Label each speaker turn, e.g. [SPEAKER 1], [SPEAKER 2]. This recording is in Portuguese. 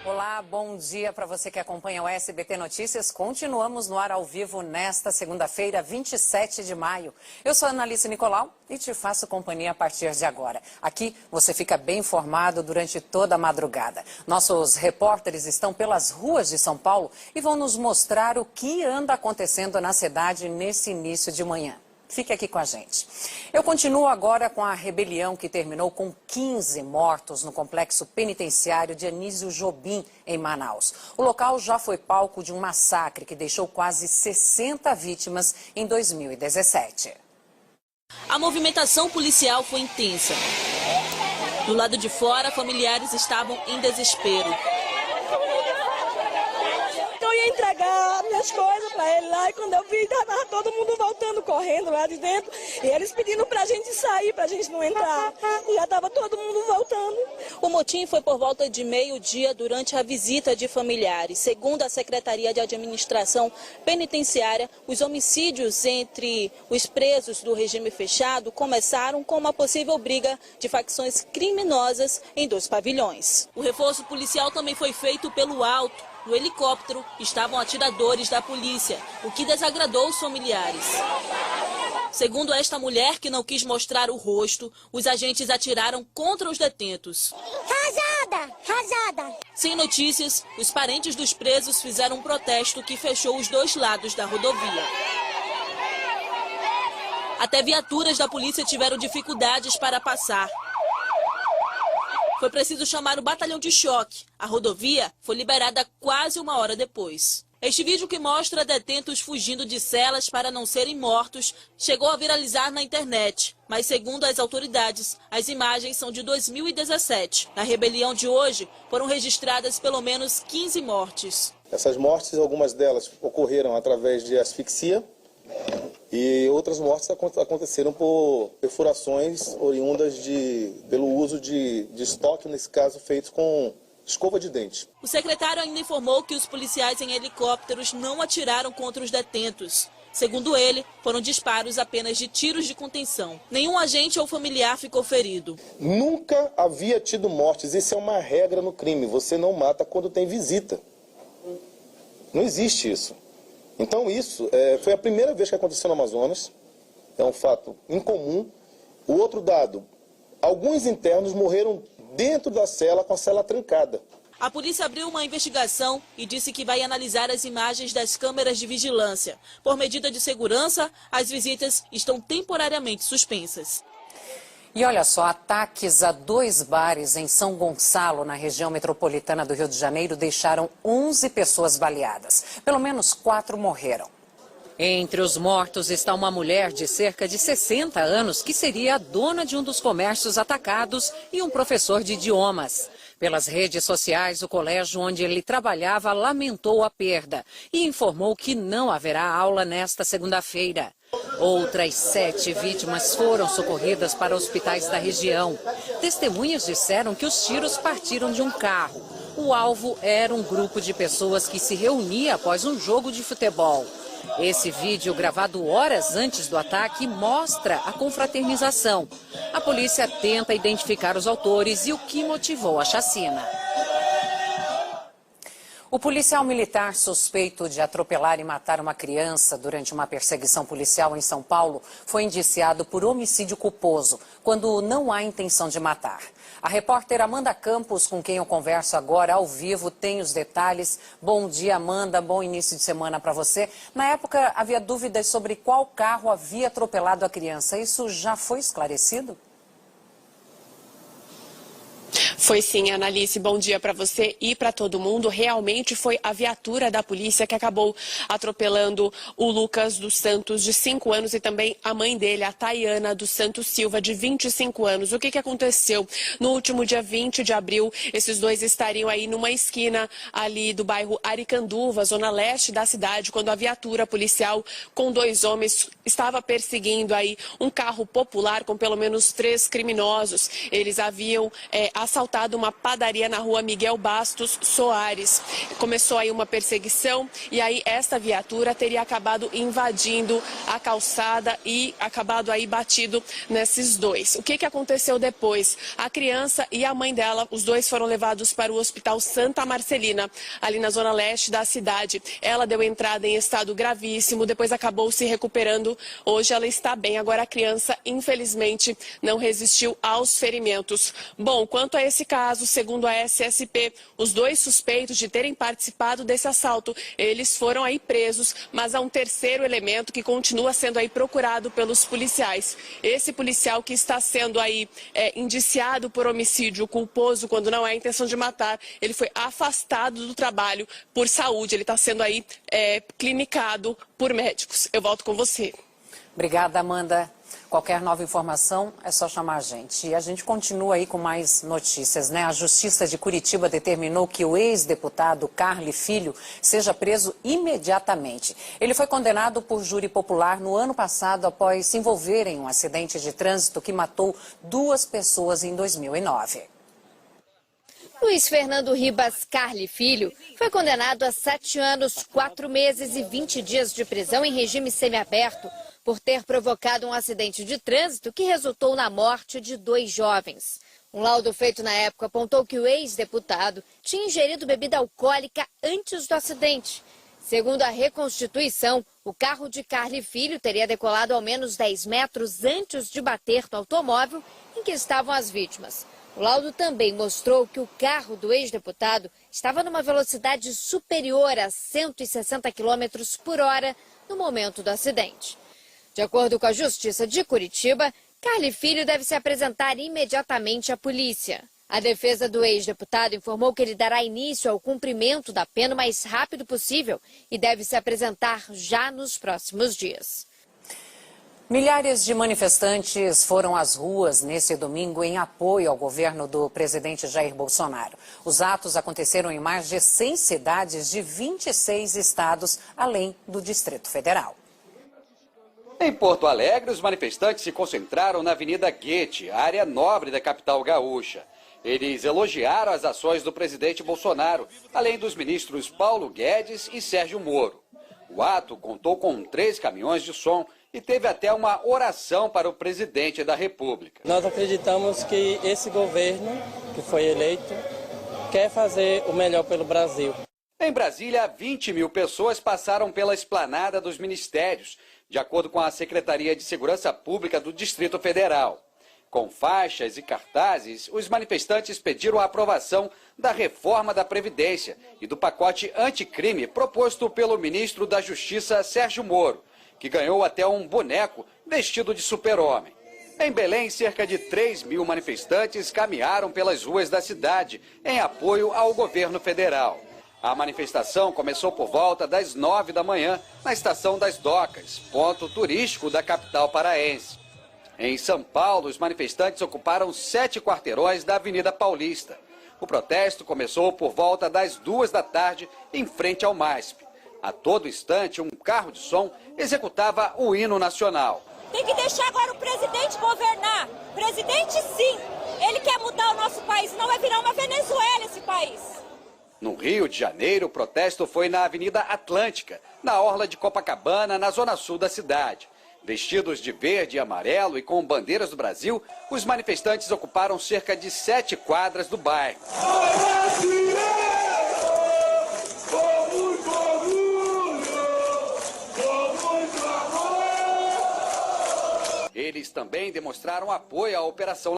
[SPEAKER 1] Olá, bom dia para você que acompanha o SBT Notícias. Continuamos no ar ao vivo nesta segunda-feira, 27 de maio. Eu sou a Analice Nicolau e te faço companhia a partir de agora. Aqui você fica bem informado durante toda a madrugada. Nossos repórteres estão pelas ruas de São Paulo e vão nos mostrar o que anda acontecendo na cidade nesse início de manhã. Fique aqui com a gente. Eu continuo agora com a rebelião que terminou com 15 mortos no complexo penitenciário de Anísio Jobim, em Manaus. O local já foi palco de um massacre que deixou quase 60 vítimas em 2017.
[SPEAKER 2] A movimentação policial foi intensa. Do lado de fora, familiares estavam em desespero.
[SPEAKER 3] Eu ia entregar minhas coisas para ele lá e quando eu vi, estava todo mundo voltando, correndo lá de dentro. E eles pedindo para a gente sair, para a gente não entrar. E já estava todo mundo voltando.
[SPEAKER 2] O motim foi por volta de meio-dia durante a visita de familiares. Segundo a Secretaria de Administração Penitenciária, os homicídios entre os presos do regime fechado começaram com uma possível briga de facções criminosas em 2 pavilhões. O reforço policial também foi feito pelo alto. No helicóptero estavam atiradores da polícia, o que desagradou os familiares. Segundo esta mulher, que não quis mostrar o rosto, os agentes atiraram contra os detentos.
[SPEAKER 4] Rajada!
[SPEAKER 2] Sem notícias, os parentes dos presos fizeram um protesto que fechou os 2 lados da rodovia. Até viaturas da polícia tiveram dificuldades para passar. Foi preciso chamar o batalhão de choque. A rodovia foi liberada quase 1 hora depois. Este vídeo, que mostra detentos fugindo de celas para não serem mortos, chegou a viralizar na internet. Mas, segundo as autoridades, as imagens são de 2017. Na rebelião de hoje, foram registradas pelo menos 15 mortes.
[SPEAKER 5] Essas mortes, algumas delas ocorreram através de asfixia e outras mortes aconteceram por perfurações oriundas pelo uso de estoque, nesse caso feito com escova de dente.
[SPEAKER 2] O secretário ainda informou que os policiais em helicópteros não atiraram contra os detentos. Segundo ele, foram disparos apenas de tiros de contenção. Nenhum agente ou familiar ficou ferido.
[SPEAKER 5] Nunca havia tido mortes. Isso é uma regra no crime. Você não mata quando tem visita. Não existe isso. Então isso foi a primeira vez que aconteceu no Amazonas. É um fato incomum. O outro dado, alguns internos morreram dentro da cela com a cela trancada.
[SPEAKER 2] A polícia abriu uma investigação e disse que vai analisar as imagens das câmeras de vigilância. Por medida de segurança, as visitas estão temporariamente suspensas.
[SPEAKER 1] E olha só, ataques a 2 bares em São Gonçalo, na região metropolitana do Rio de Janeiro, deixaram 11 pessoas baleadas. Pelo menos 4 morreram. Entre os mortos está uma mulher de cerca de 60 anos, que seria a dona de um dos comércios atacados, e um professor de idiomas. Pelas redes sociais, o colégio onde ele trabalhava lamentou a perda e informou que não haverá aula nesta segunda-feira. Outras 7 vítimas foram socorridas para hospitais da região. Testemunhas disseram que os tiros partiram de um carro. O alvo era um grupo de pessoas que se reunia após um jogo de futebol. Esse vídeo, gravado horas antes do ataque, mostra a confraternização. A polícia tenta identificar os autores e o que motivou a chacina. O policial militar suspeito de atropelar e matar uma criança durante uma perseguição policial em São Paulo foi indiciado por homicídio culposo, quando não há intenção de matar. A repórter Amanda Campos, com quem eu converso agora ao vivo, tem os detalhes. Bom dia, Amanda. Bom início de semana para você. Na época, havia dúvidas sobre qual carro havia atropelado a criança. Isso já foi esclarecido?
[SPEAKER 6] Foi sim, Analice. Bom dia para você e para todo mundo. Realmente foi a viatura da polícia que acabou atropelando o Lucas dos Santos, de 5 anos, e também a mãe dele, a Tayana dos Santos Silva, de 25 anos. O que aconteceu? No último dia 20 de abril, esses dois estariam aí numa esquina ali do bairro Aricanduva, zona leste da cidade, quando a viatura policial com 2 homens estava perseguindo aí um carro popular com pelo menos 3 criminosos. Eles haviam assaltado assaltado uma padaria na rua Miguel Bastos Soares. Começou aí uma perseguição e aí esta viatura teria acabado invadindo a calçada e acabado aí batido nesses dois. O que aconteceu depois? A criança e a mãe dela, os dois foram levados para o Hospital Santa Marcelina, ali na zona leste da cidade. Ela deu entrada em estado gravíssimo, depois acabou se recuperando. Hoje ela está bem, agora a criança, infelizmente, não resistiu aos ferimentos. Bom, quanto a esse caso, segundo a SSP, os dois suspeitos de terem participado desse assalto, eles foram aí presos, mas há um terceiro elemento que continua sendo aí procurado pelos policiais. Esse policial que está sendo aí indiciado por homicídio culposo, quando não é a intenção de matar, ele foi afastado do trabalho por saúde, ele está sendo aí clinicado por médicos. Eu volto com você.
[SPEAKER 1] Obrigada, Amanda. Qualquer nova informação é só chamar a gente. E a gente continua aí com mais notícias, né? A Justiça de Curitiba determinou que o ex-deputado Carli Filho seja preso imediatamente. Ele foi condenado por júri popular no ano passado após se envolver em um acidente de trânsito que matou 2 pessoas em 2009.
[SPEAKER 7] Luiz Fernando Ribas Carli Filho foi condenado a 7 anos, 4 meses e 20 dias de prisão em regime semiaberto por ter provocado um acidente de trânsito que resultou na morte de 2 jovens. Um laudo feito na época apontou que o ex-deputado tinha ingerido bebida alcoólica antes do acidente. Segundo a reconstituição, o carro de Carli Filho teria decolado ao menos 10 metros antes de bater no automóvel em que estavam as vítimas. O laudo também mostrou que o carro do ex-deputado estava numa velocidade superior a 160 km por hora no momento do acidente. De acordo com a Justiça de Curitiba, Carli Filho deve se apresentar imediatamente à polícia. A defesa do ex-deputado informou que ele dará início ao cumprimento da pena o mais rápido possível e deve se apresentar já nos próximos dias.
[SPEAKER 1] Milhares de manifestantes foram às ruas nesse domingo em apoio ao governo do presidente Jair Bolsonaro. Os atos aconteceram em mais de 100 cidades de 26 estados, além do Distrito Federal.
[SPEAKER 8] Em Porto Alegre, os manifestantes se concentraram na Avenida Goethe, área nobre da capital gaúcha. Eles elogiaram as ações do presidente Bolsonaro, além dos ministros Paulo Guedes e Sérgio Moro. O ato contou com 3 caminhões de som e teve até uma oração para o presidente da República.
[SPEAKER 9] Nós acreditamos que esse governo que foi eleito quer fazer o melhor pelo Brasil.
[SPEAKER 8] Em Brasília, 20 mil pessoas passaram pela esplanada dos ministérios, de acordo com a Secretaria de Segurança Pública do Distrito Federal. Com faixas e cartazes, os manifestantes pediram a aprovação da reforma da Previdência e do pacote anticrime proposto pelo ministro da Justiça, Sérgio Moro, que ganhou até um boneco vestido de super-homem. Em Belém, cerca de 3 mil manifestantes caminharam pelas ruas da cidade em apoio ao governo federal. A manifestação começou por volta das 9 da manhã na Estação das Docas, ponto turístico da capital paraense. Em São Paulo, os manifestantes ocuparam 7 quarteirões da Avenida Paulista. O protesto começou por volta das 2 da tarde em frente ao MASP. A todo instante, um carro de som executava o hino nacional.
[SPEAKER 10] Tem que deixar agora o presidente governar. Presidente, sim. Ele quer mudar o nosso país, não vai virar uma Venezuela esse país.
[SPEAKER 8] No Rio de Janeiro, o protesto foi na Avenida Atlântica, na orla de Copacabana, na zona sul da cidade. Vestidos de verde e amarelo e com bandeiras do Brasil, os manifestantes ocuparam cerca de 7 quadras do bairro. Eles também demonstraram apoio à Operação